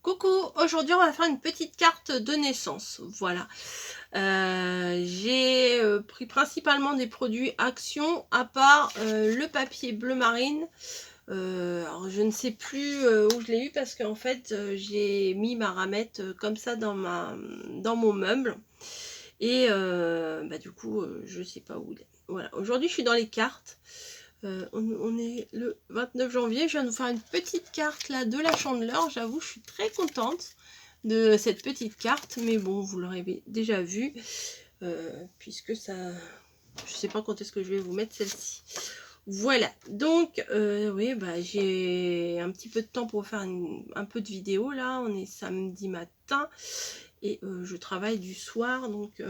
Coucou, aujourd'hui on va faire une petite carte de naissance, voilà. J'ai pris principalement des produits Action, à part le papier bleu marine. Alors je ne sais plus où je l'ai eu parce qu'en fait j'ai mis ma ramette comme ça dans mon meuble. Et du coup je sais pas où il est. Voilà, aujourd'hui je suis dans les cartes. On est le 29 janvier, je viens de vous faire une petite carte là de la Chandeleur. J'avoue, je suis très contente de cette petite carte, mais bon, vous l'aurez déjà vu, puisque ça, je sais pas quand est-ce que je vais vous mettre celle-ci. Voilà, donc oui, j'ai un petit peu de temps pour faire un peu de vidéo là. On est samedi matin et je travaille du soir, donc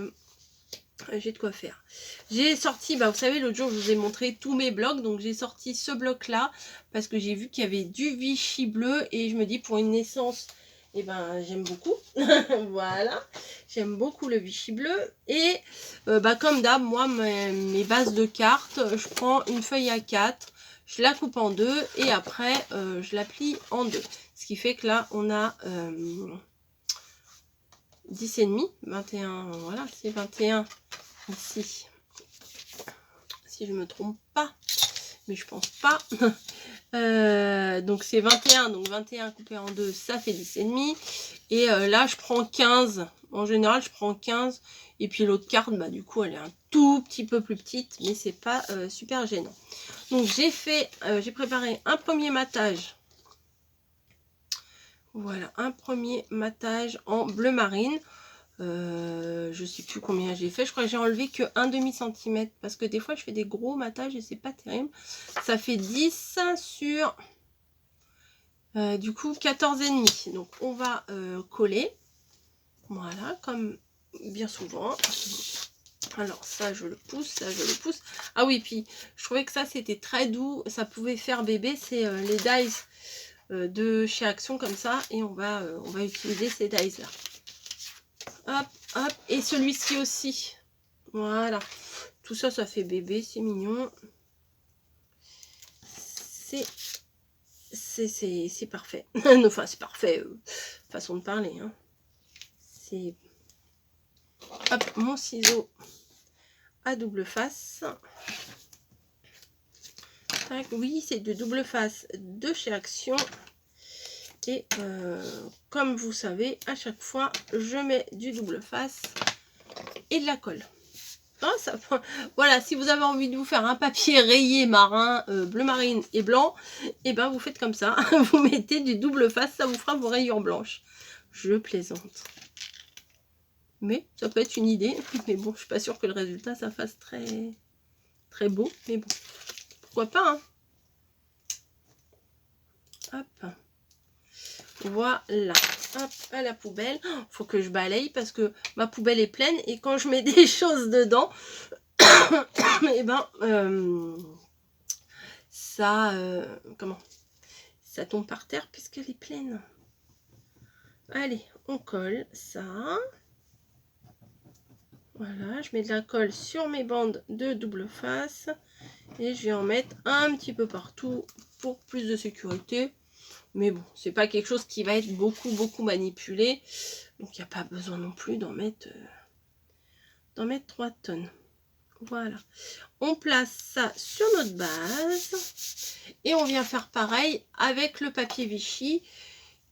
j'ai de quoi faire. J'ai sorti, vous savez, l'autre jour je vous ai montré tous mes blocs, donc j'ai sorti ce bloc là parce que j'ai vu qu'il y avait du Vichy bleu et je me dis pour une naissance, et j'aime beaucoup. Voilà, j'aime beaucoup le Vichy bleu. Et comme d'hab, moi mes bases de cartes, je prends une feuille A4, je la coupe en deux et après je la plie en deux, ce qui fait que là on a 10 et demi, 21, voilà, c'est 21 ici, si je me trompe pas, mais je pense pas. Donc c'est 21, donc 21 coupé en deux, ça fait 10 et demi. Et là je prends 15, en général je prends 15, et puis l'autre carte, du coup elle est un tout petit peu plus petite, mais c'est pas super gênant. Donc j'ai préparé un premier matage. Voilà, un premier matage en bleu marine. Je sais plus combien j'ai fait, je crois que j'ai enlevé que 1/2 centimètre parce que des fois je fais des gros matages et c'est pas terrible. Ça fait 10 sur du coup 14 et demi. Donc on va coller, voilà, comme bien souvent. Alors ça je le pousse, ça je le pousse. Ah oui, puis je trouvais que ça c'était très doux, ça pouvait faire bébé. C'est les dies de chez Action comme ça, et on va utiliser ces dies là. Hop, hop, et celui-ci aussi. Voilà. Tout ça, ça fait bébé, c'est mignon. C'est parfait. Enfin, c'est parfait. Façon de parler. Hein. C'est... Hop, mon ciseau à double face. Tac, oui, c'est de double face de chez Action. Et comme vous savez, à chaque fois, je mets du double face et de la colle. Hein, ça, voilà, si vous avez envie de vous faire un papier rayé marin, bleu marine et blanc, et vous faites comme ça. Vous mettez du double face, ça vous fera vos rayures blanches. Je plaisante. Mais ça peut être une idée. Mais bon, je suis pas sûre que le résultat, ça fasse très, très beau. Mais bon, pourquoi pas, hein. Hop. Voilà. Hop, à la poubelle. Faut que je balaye parce que ma poubelle est pleine. Et quand je mets des choses dedans, et ça... comment? Ça tombe par terre puisqu'elle est pleine. Allez, on colle ça. Voilà, je mets de la colle sur mes bandes de double face. Et je vais en mettre un petit peu partout pour plus de sécurité. Mais bon, c'est pas quelque chose qui va être beaucoup manipulé. Donc il n'y a pas besoin non plus d'en mettre 3 tonnes. Voilà. On place ça sur notre base. Et on vient faire pareil avec le papier Vichy,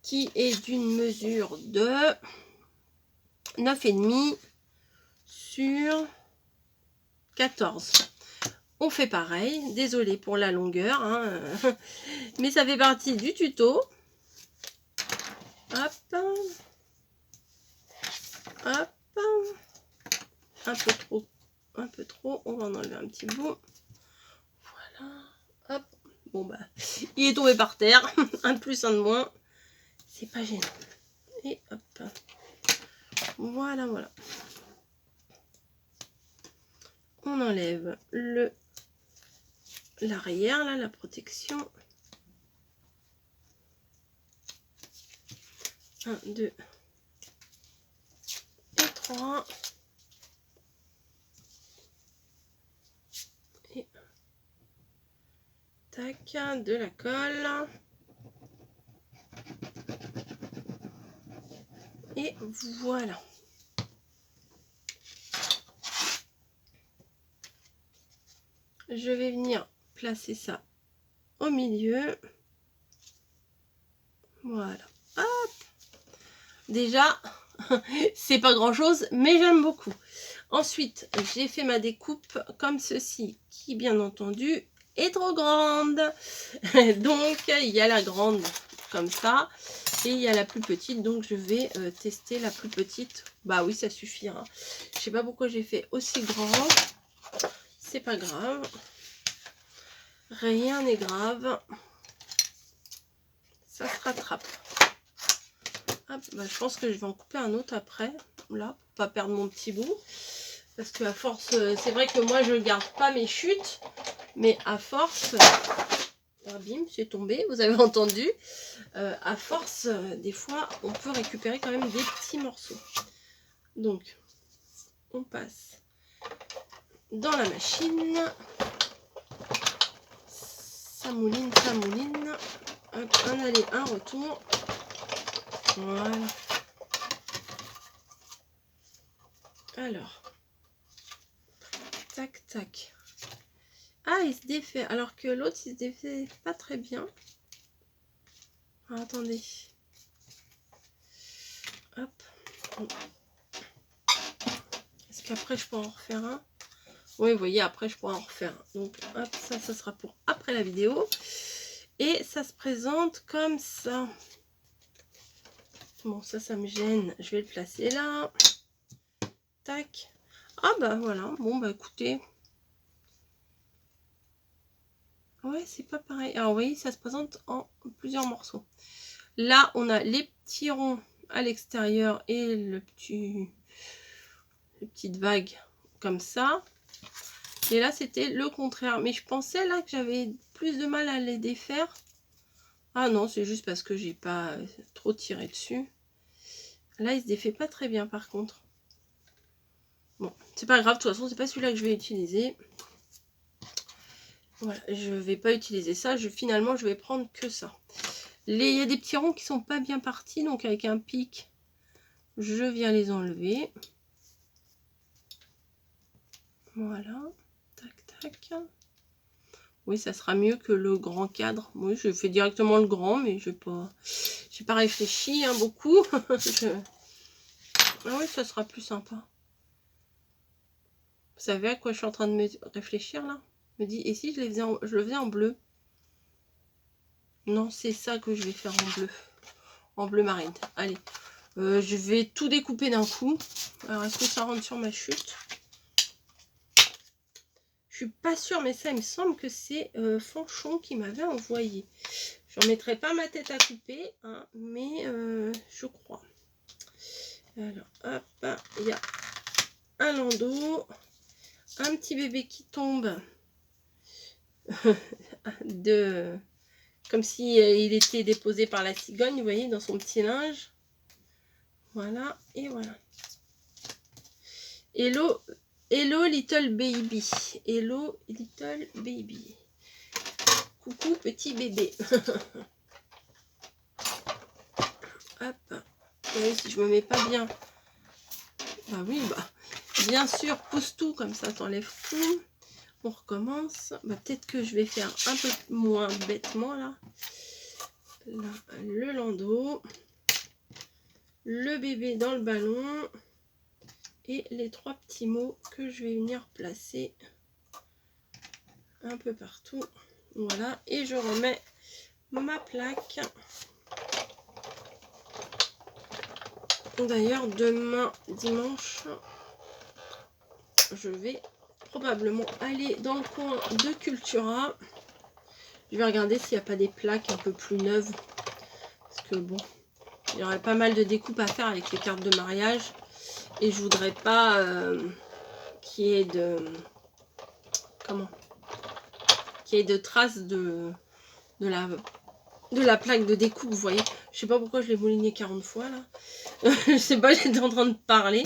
qui est d'une mesure de 9,5 sur 14. On fait pareil, désolé pour la longueur, hein, mais ça fait partie du tuto. Hop, hop, un peu trop, on va en enlever un petit bout. Voilà, hop, bon il est tombé par terre, un de plus, un de moins, c'est pas gênant. Et hop, voilà. On enlève l'arrière, là, la protection. 1, 2 et 3. Et tac, de la colle. Et voilà. Je vais venir placer ça au milieu. Voilà. Hop. Déjà, c'est pas grand chose, mais j'aime beaucoup. Ensuite, j'ai fait ma découpe comme ceci, qui bien entendu est trop grande. Donc, il y a la grande comme ça, et il y a la plus petite. Donc, je vais tester la plus petite. Bah oui, ça suffira. Je sais pas pourquoi j'ai fait aussi grand. C'est pas grave. Rien n'est grave. Ça se rattrape. Hop, bah, je pense que je vais en couper un autre après. Là, pour pas perdre mon petit bout. Parce que à force, c'est vrai que moi je garde pas mes chutes, mais à force, ah, bim, c'est tombé, vous avez entendu, à force, des fois, on peut récupérer quand même des petits morceaux. Donc, on passe dans la machine, ça mouline, hop, un aller, un retour, voilà. Alors, tac, tac. Ah, il se défait, alors que l'autre, il se défait pas très bien. Ah, attendez. Hop. Est-ce qu'après, je peux en refaire un? Oui, vous voyez, après, je pourrais en refaire un. Donc, hop, ça sera pour après la vidéo. Et ça se présente comme ça. Bon, ça me gêne. Je vais le placer là. Tac. Ah, bah, voilà. Bon, bah, écoutez. Ouais, c'est pas pareil. Alors, vous voyez, ça se présente en plusieurs morceaux. Là, on a les petits ronds à l'extérieur et les petites vagues comme ça. Et là, c'était le contraire. Mais je pensais là que j'avais plus de mal à les défaire. Ah non, c'est juste parce que j'ai pas trop tiré dessus. Là, il se défait pas très bien par contre. Bon, c'est pas grave. De toute façon, c'est pas celui-là que je vais utiliser. Voilà, je vais pas utiliser ça. Finalement, je vais prendre que ça. Il y a des petits ronds qui sont pas bien partis. Donc, avec un pic, je viens les enlever. Voilà. Tac, tac. Oui, ça sera mieux que le grand cadre. Oui, je fais directement le grand, mais je n'ai pas réfléchi hein, beaucoup. Ah oui, ça sera plus sympa. Vous savez à quoi je suis en train de me réfléchir là? Je me dis, et si je le faisais en bleu? Non, c'est ça que je vais faire en bleu. En bleu marine. Allez, je vais tout découper d'un coup. Alors, est-ce que ça rentre sur ma chute? Je suis pas sûre, mais ça, il me semble que c'est Fanchon qui m'avait envoyé. Je ne mettrai pas ma tête à couper, hein, mais je crois. Alors, hop, il y a un landau, un petit bébé qui tombe comme si il était déposé par la cigogne, vous voyez, dans son petit linge. Voilà, et voilà. Hello, hello little baby. Hello little baby. Coucou petit bébé. Hop. Et si je me mets pas bien. Bah oui, bah bien sûr, pousse tout comme ça, t'enlèves tout. On recommence. Bah, peut-être que je vais faire un peu moins bêtement là. Là, le landau, le bébé dans le ballon et les trois petits mots que je vais venir placer un peu partout. Voilà, et je remets ma plaque. D'ailleurs, demain dimanche, je vais probablement aller dans le coin de Cultura. Je vais regarder s'il n'y a pas des plaques un peu plus neuves. Parce que bon, il y aurait pas mal de découpes à faire avec les cartes de mariage. Et je voudrais pas qu'il y ait de... Comment? Qu'il y ait de traces de la plaque de découpe, vous voyez. Je sais pas pourquoi je l'ai mouliné 40 fois là. Je sais pas, j'étais en train de parler.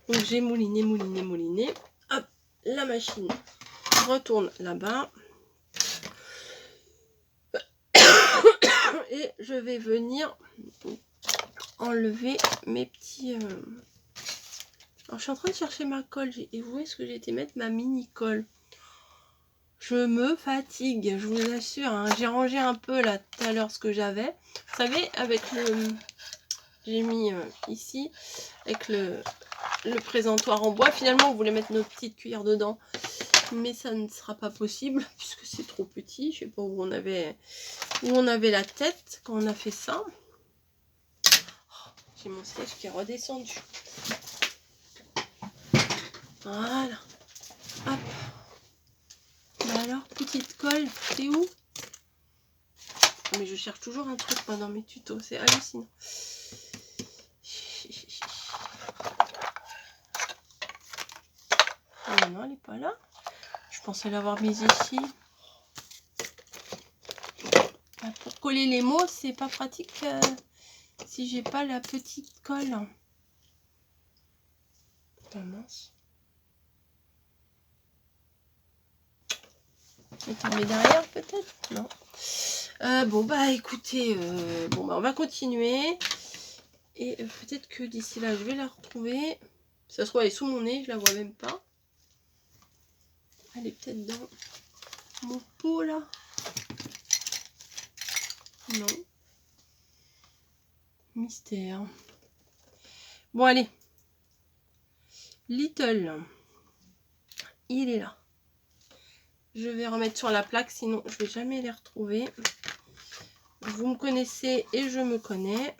Donc j'ai mouliné. Hop, la machine retourne là-bas. Et je vais venir enlever mes petits... Alors, je suis en train de chercher ma colle. Et où est-ce que j'ai été mettre ma mini colle? Je me fatigue, je vous assure. Hein. J'ai rangé un peu là tout à l'heure ce que j'avais. Vous savez, avec le... J'ai mis ici, avec le présentoir en bois. Finalement, on voulait mettre notre petite cuillère dedans. Mais ça ne sera pas possible puisque c'est trop petit. Je sais pas où on avait la tête quand on a fait ça. Oh, j'ai mon siège qui est redescendu. Voilà. Hop. Bah alors, petite colle, c'est où? Mais je cherche toujours un truc pendant mes tutos, c'est hallucinant. Oh non, elle n'est pas là. Je pensais l'avoir mise ici. Pour coller les mots, c'est pas pratique si j'ai pas la petite colle. Ah mince. Je vais mettre derrière peut-être? Non. Bon bah écoutez, bon bah on va continuer. Et peut-être que d'ici là je vais la retrouver. Ça se trouve elle est sous mon nez, je la vois même pas. Elle est peut-être dans mon pot là. Non. Mystère. Bon allez. Little. Il est là. Je vais remettre sur la plaque, sinon je vais jamais les retrouver. Vous me connaissez et je me connais.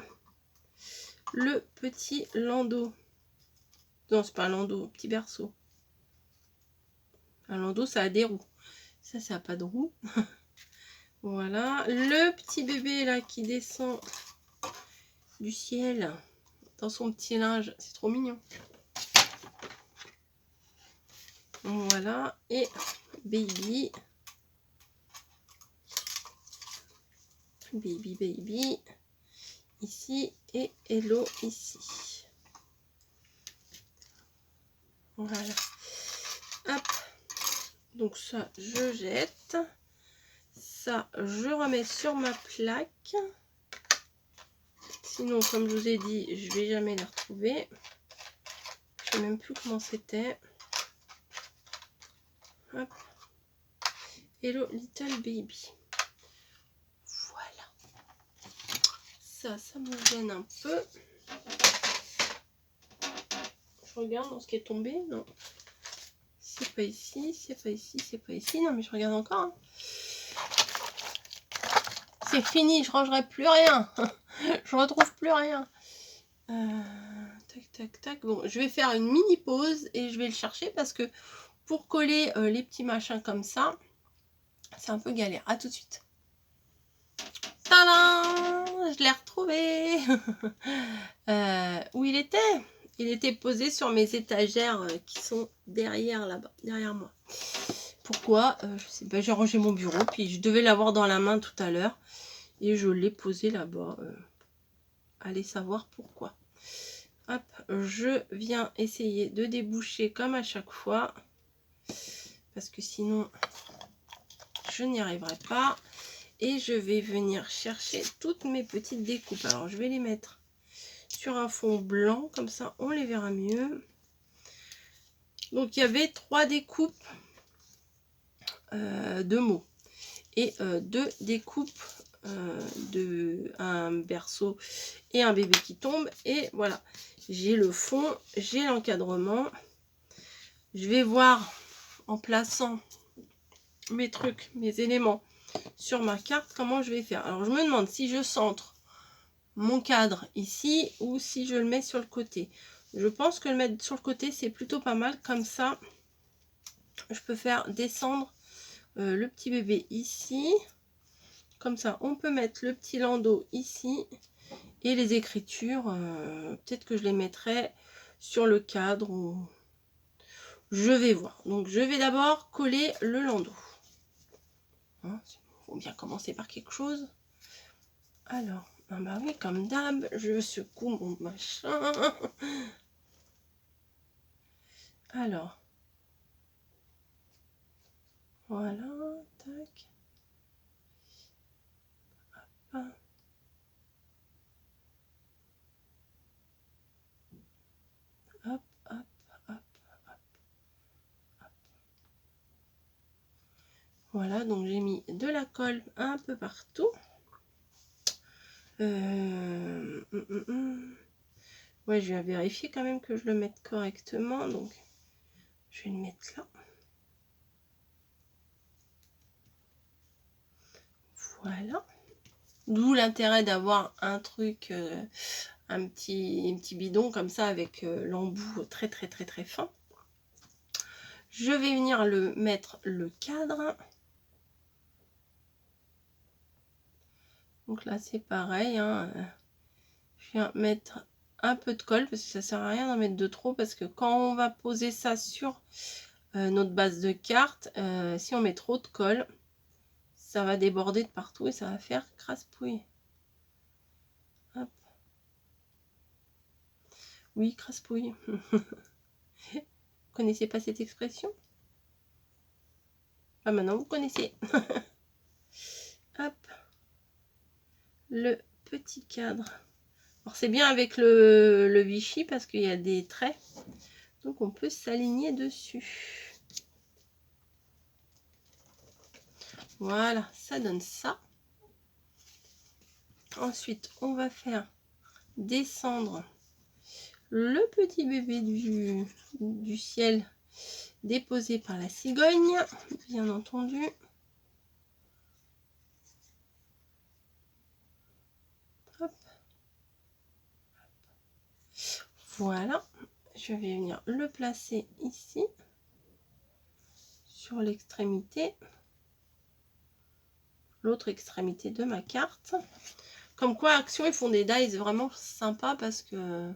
Le petit landau. Non, c'est pas un landau, petit berceau. Un landau, ça a des roues. Ça n'a pas de roues. Voilà. Le petit bébé là qui descend du ciel dans son petit linge. C'est trop mignon. Voilà. Et baby. Baby, baby. Ici et hello ici. Voilà. Hop. Donc ça, je jette. Ça, je remets sur ma plaque. Sinon, comme je vous ai dit, je vais jamais les retrouver. Je sais même plus comment c'était. Hop. Hello little baby. Voilà. Ça me gêne un peu. Je regarde dans ce qui est tombé. Non. C'est pas ici, c'est pas ici, c'est pas ici. Non, mais je regarde encore. Hein. C'est fini, je rangerai plus rien. Je retrouve plus rien. Tac, tac, tac. Bon, je vais faire une mini pause et je vais le chercher parce que pour coller les petits machins comme ça, c'est un peu galère. À tout de suite. Tadam! Je l'ai retrouvé. Où il était? Il était posé sur mes étagères qui sont derrière là-bas, derrière moi. Pourquoi? Je sais pas, j'ai rangé mon bureau, puis je devais l'avoir dans la main tout à l'heure. Et je l'ai posé là-bas. Allez savoir pourquoi. Hop, je viens essayer de déboucher comme à chaque fois. Parce que sinon, je n'y arriverai pas. Et je vais venir chercher toutes mes petites découpes. Alors, je vais les mettre sur un fond blanc. Comme ça, on les verra mieux. Donc, il y avait 3 découpes de mots. Et 2 découpes de un berceau et un bébé qui tombe. Et voilà. J'ai le fond, j'ai l'encadrement. Je vais voir en plaçant mes trucs, mes éléments sur ma carte, comment je vais faire. Alors, je me demande si je centre mon cadre ici ou si je le mets sur le côté. Je pense que le mettre sur le côté, c'est plutôt pas mal. Comme ça, je peux faire descendre le petit bébé ici. Comme ça, on peut mettre le petit landau ici. Et les écritures, peut-être que je les mettrai sur le cadre. Ou... Je vais voir. Donc, je vais d'abord coller le landau. Hein, faut bien commencer par quelque chose. Alors, ah bah oui, comme d'hab, je secoue mon machin. Alors, voilà, tac. Hop. Voilà, donc j'ai mis de la colle un peu partout. Ouais, je vais vérifier quand même que je le mette correctement. Donc, je vais le mettre là. Voilà. D'où l'intérêt d'avoir un truc, un petit bidon comme ça avec l'embout très fin. Je vais venir le mettre le cadre. Donc là, c'est pareil. Hein. Je viens mettre un peu de colle parce que ça sert à rien d'en mettre de trop parce que quand on va poser ça sur notre base de carte, si on met trop de colle, ça va déborder de partout et ça va faire crasse-pouille. Hop. Oui, crasse-pouille. Vous connaissez pas cette expression? Ah, maintenant vous connaissez. Hop. Le petit cadre. Alors c'est bien avec le Vichy parce qu'il y a des traits. Donc on peut s'aligner dessus. Voilà, ça donne ça. Ensuite, on va faire descendre le petit bébé du ciel déposé par la cigogne, bien entendu. Hop. Voilà, je vais venir le placer ici, sur l'extrémité, l'autre extrémité de ma carte. Comme quoi, Action, ils font des dies vraiment sympas parce que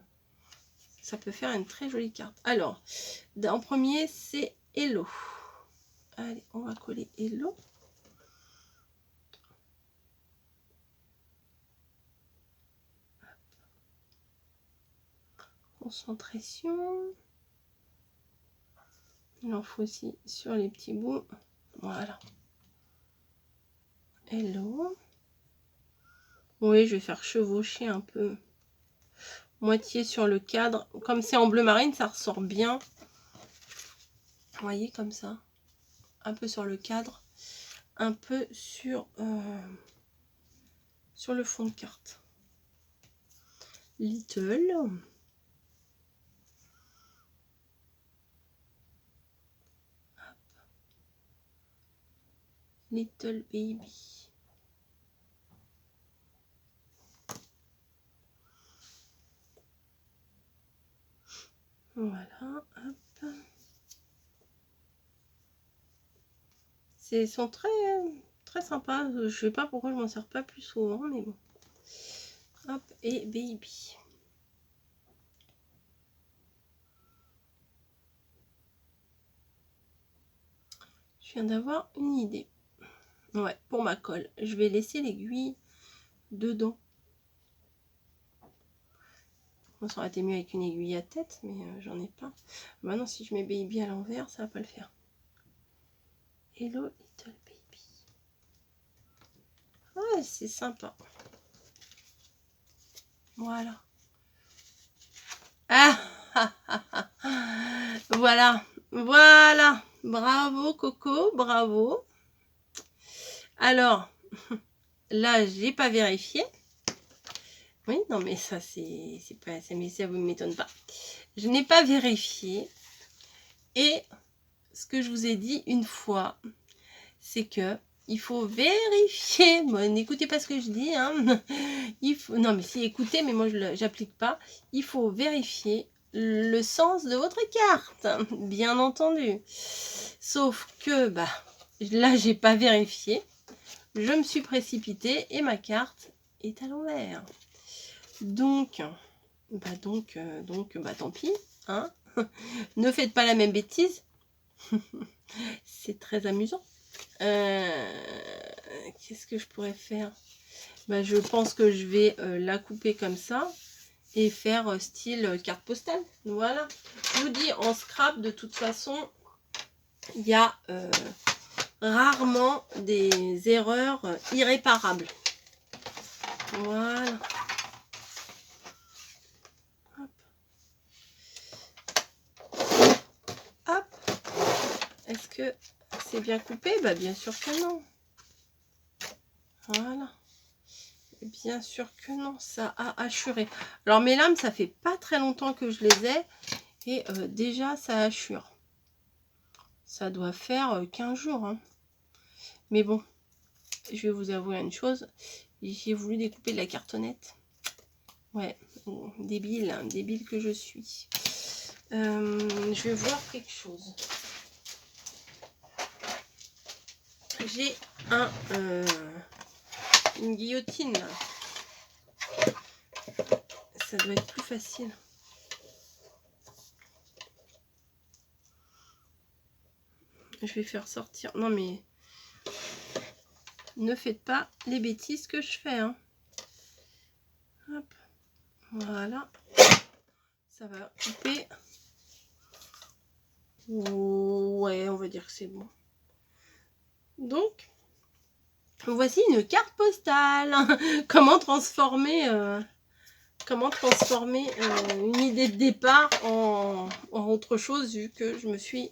ça peut faire une très jolie carte. Alors, en premier, c'est Hello. Allez, on va coller Hello. Concentration. Il en faut aussi sur les petits bouts. Voilà. Hello. Oui, je vais faire chevaucher un peu. Moitié sur le cadre. Comme c'est en bleu marine, ça ressort bien. Vous voyez, comme ça. Un peu sur le cadre. Un peu sur le fond de carte. Little. Little baby. Voilà, hop. Ils sont très sympas. Je sais pas pourquoi je m'en sers pas plus souvent, mais bon. Hop, et baby. Je viens d'avoir une idée. Ouais, pour ma colle, je vais laisser l'aiguille dedans. Bon, ça aurait été mieux avec une aiguille à tête, mais j'en ai pas. Maintenant, si je mets baby à l'envers, ça va pas le faire. Hello little baby. Ouais, c'est sympa. Voilà. Ah, voilà. Voilà. Bravo Coco, bravo. Alors, là, j'ai pas vérifié. Oui, non, mais ça, c'est pas... Mais ça vous m'étonne pas. Je n'ai pas vérifié. Et ce que je vous ai dit une fois, c'est que il faut vérifier. Bon, n'écoutez pas ce que je dis. Hein. Il faut... Non, mais si, écoutez, mais moi, je n'applique pas. Il faut vérifier le sens de votre carte, bien entendu. Sauf que, bah, là, j'ai pas vérifié. Je me suis précipitée et ma carte est à l'envers. Donc, tant pis. Hein. Ne faites pas la même bêtise. C'est très amusant. Qu'est-ce que je pourrais faire? Bah, je pense que je vais la couper comme ça et faire style carte postale. Voilà. Je vous dis, en scrap, de toute façon, il y a rarement des erreurs irréparables. Voilà. Hop. Hop. Est-ce que c'est bien coupé? Bah bien sûr que non. Voilà. Bien sûr que non, ça a hachuré. Alors mes lames, ça fait pas très longtemps que je les ai. Et déjà, ça hachure. Ça doit faire 15 jours. Hein. Mais bon, je vais vous avouer une chose. J'ai voulu découper de la cartonnette. Ouais, débile, hein, débile que je suis. Je vais voir quelque chose. J'ai une guillotine. Là. Ça doit être plus facile. Je vais faire sortir. Non mais ne faites pas les bêtises que je fais. Hein. Hop. Voilà. Ça va couper. Ouais, on va dire que c'est bon. Donc, voici une carte postale. Comment transformer une idée de départ en autre chose, vu que je me suis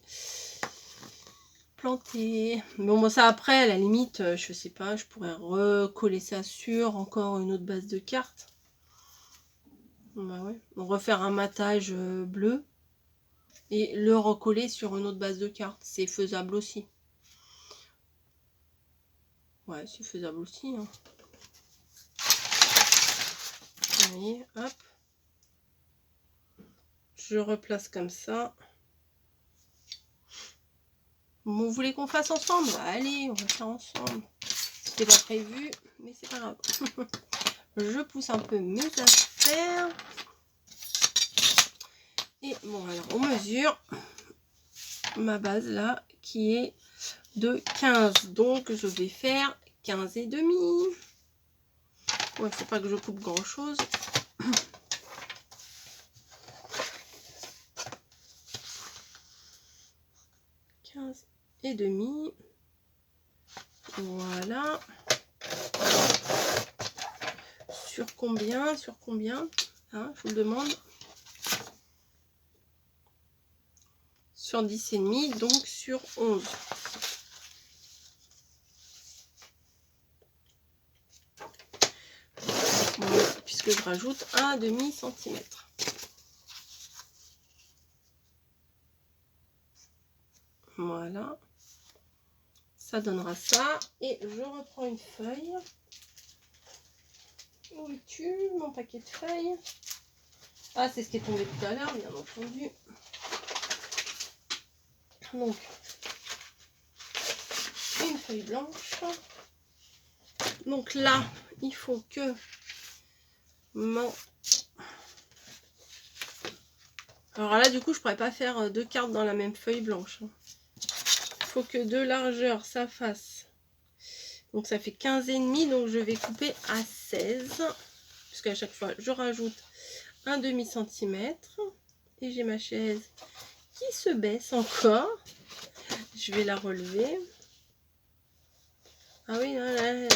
plantée. Bon, moi ça après, à la limite, je sais pas, je pourrais recoller ça sur encore une autre base de cartes. Bah ouais. Refaire un matage bleu et le recoller sur une autre base de cartes. C'est faisable aussi. Ouais, c'est faisable aussi. Hein. Vous voyez, hop. Je replace comme ça. Bon, vous voulez qu'on fasse ensemble? Allez, on va faire ensemble. C'était pas prévu, mais c'est pas grave. Je pousse un peu mes affaires. Et bon, alors on mesure ma base là, qui est de 15. Donc je vais faire 15 et demi. Ouais, faut pas que je coupe grand chose. Et demi. Voilà. Sur combien? Sur combien? Hein, je vous le demande. Sur 10 et demi, donc sur 11. Voilà, puisque je rajoute un demi-centimètre. Voilà. Ça donnera ça. Et je reprends une feuille. Où es-tu, mon paquet de feuilles? Ah, c'est ce qui est tombé tout à l'heure, bien entendu. Donc, une feuille blanche. Donc là, il faut que mon... Alors là, du coup, je pourrais pas faire 2 cartes dans la même feuille blanche. Il faut que de largeur, ça fasse. Donc ça fait 15 et demi, donc je vais couper à 16. Puisqu'à chaque fois, je rajoute un demi-centimètre. Et j'ai ma chaise qui se baisse encore. Je vais la relever. Ah oui, là, là.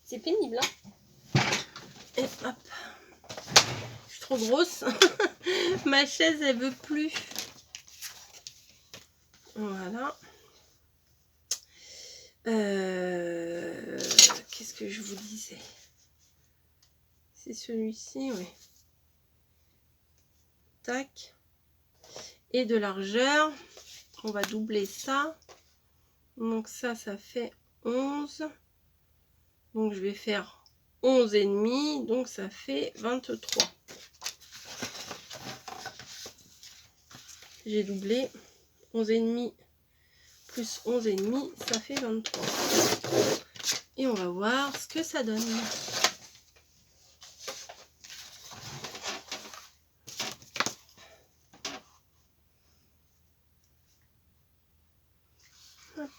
C'est pénible. Hein. Et hop. Je suis trop grosse. Ma chaise, elle veut plus. Voilà. Qu'est-ce que je vous disais? C'est celui-ci, oui. Tac. Et de largeur. On va doubler ça. Donc ça fait 11. Donc je vais faire 11 et demi. Donc ça fait 23. J'ai doublé. 11 et demi plus 11 et demi, ça fait 23. Et on va voir ce que ça donne. Hop.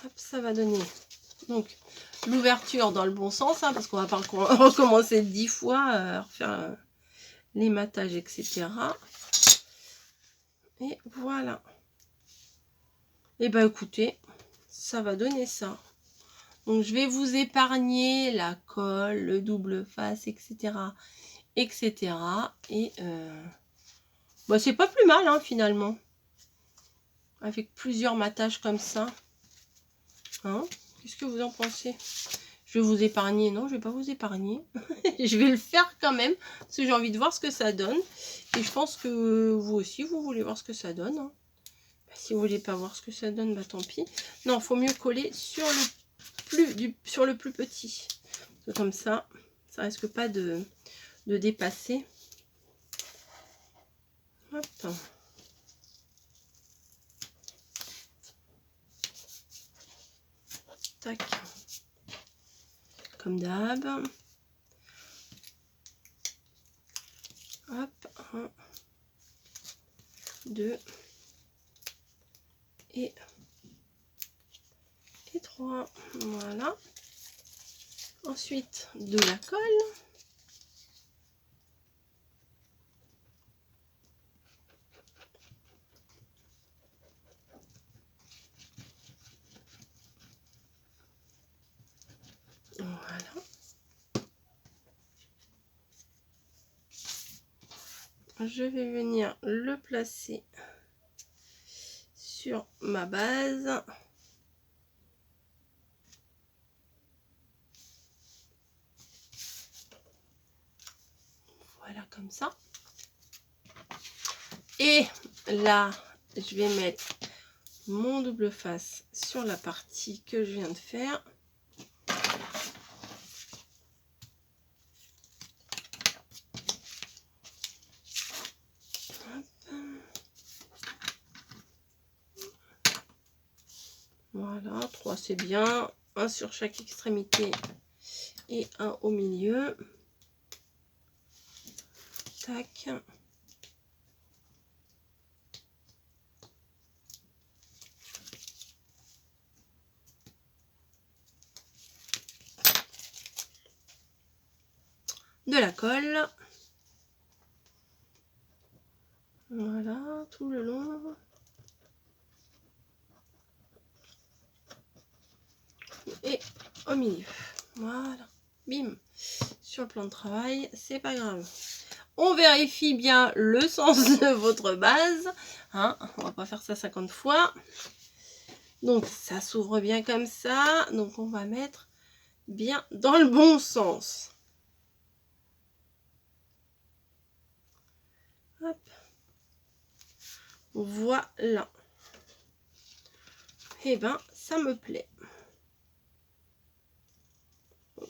Hop, ça va donner donc l'ouverture dans le bon sens, hein, parce qu'on va pas recommencer 10 fois à refaire les matages, etc. Et voilà. Et ben écoutez, ça va donner ça. Donc je vais vous épargner la colle, le double face, etc. etc. Et bah, c'est pas plus mal, hein, finalement. Avec plusieurs mattages comme ça. Hein? Qu'est-ce que vous en pensez? Je vais vous épargner. Non, je vais pas vous épargner. Je vais le faire quand même. Parce que j'ai envie de voir ce que ça donne. Et je pense que vous aussi, vous voulez voir ce que ça donne. Hein. Bah, si vous voulez pas voir ce que ça donne, bah tant pis. Non, il faut mieux coller sur le plus petit. Comme ça risque pas de dépasser. Hop. Tac. Comme d'hab. Hop. 1, 2 et 3. Voilà. Ensuite, de la colle. Voilà. Je vais venir le placer sur ma base. Voilà, comme ça. Et là, je vais mettre mon double face sur la partie que je viens de faire. Voilà, 3 c'est bien. Un sur chaque extrémité et un au milieu. Tac. De la colle. Voilà, tout le long. Et au milieu. Voilà. Bim. Sur le plan de travail, c'est pas grave. On vérifie bien le sens de votre base. Hein, on va pas faire ça 50 fois. Donc, ça s'ouvre bien comme ça. Donc, on va mettre bien dans le bon sens. Hop. Voilà. Et ben, ça me plaît.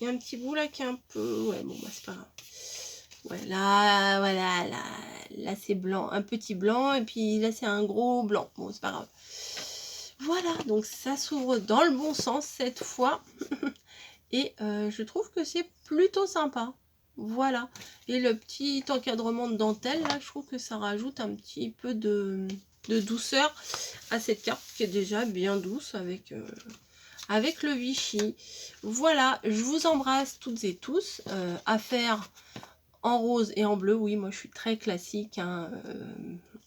Il y a un petit bout là qui est un peu... Ouais, bon, bah, c'est pas grave. Voilà, voilà, là c'est blanc, un petit blanc, et puis là c'est un gros blanc. Bon, c'est pas grave. Voilà, donc ça s'ouvre dans le bon sens cette fois. Et je trouve que c'est plutôt sympa. Voilà. Et le petit encadrement de dentelle, là, je trouve que ça rajoute un petit peu de douceur à cette carte qui est déjà bien douce avec le Vichy. Voilà, je vous embrasse toutes et tous. À faire en rose et en bleu. Oui, moi je suis très classique. Hein,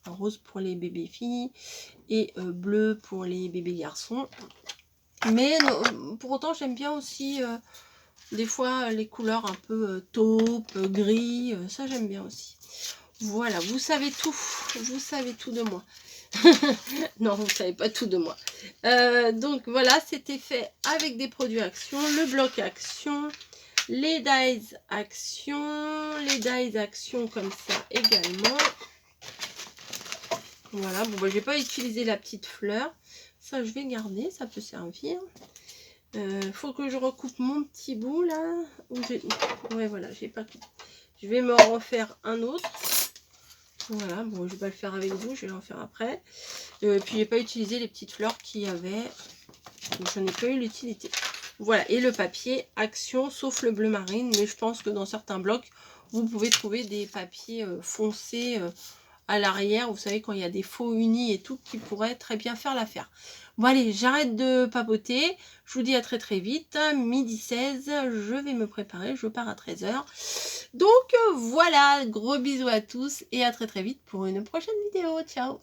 en rose pour les bébés filles et bleu pour les bébés garçons. Mais pour autant, j'aime bien aussi des fois les couleurs un peu taupe, gris. Ça, j'aime bien aussi. Voilà, vous savez tout. Vous savez tout de moi. Non, vous ne savez pas tout de moi. Donc voilà, c'était fait avec des produits Action, le bloc Action, les dies Action comme ça également. Voilà, bon, bah, je vais pas utiliser la petite fleur. Ça, je vais garder, ça peut servir. Faut que je recoupe mon petit bout là. Ouais, voilà, j'ai pas coupé. Je vais me refaire un autre. Voilà, bon, je vais pas le faire avec vous, je vais en faire après. Puis j'ai pas utilisé les petites fleurs qu'il y avait. Donc je n'ai pas eu l'utilité. Voilà, et le papier Action, sauf le bleu marine. Mais je pense que dans certains blocs, vous pouvez trouver des papiers foncés à l'arrière. Vous savez, quand il y a des faux unis et tout, qui pourraient très bien faire l'affaire. Bon allez, j'arrête de papoter. Je vous dis à très très vite. 12h16, je vais me préparer. Je pars à 13h. Donc voilà, gros bisous à tous et à très très vite pour une prochaine vidéo. Ciao!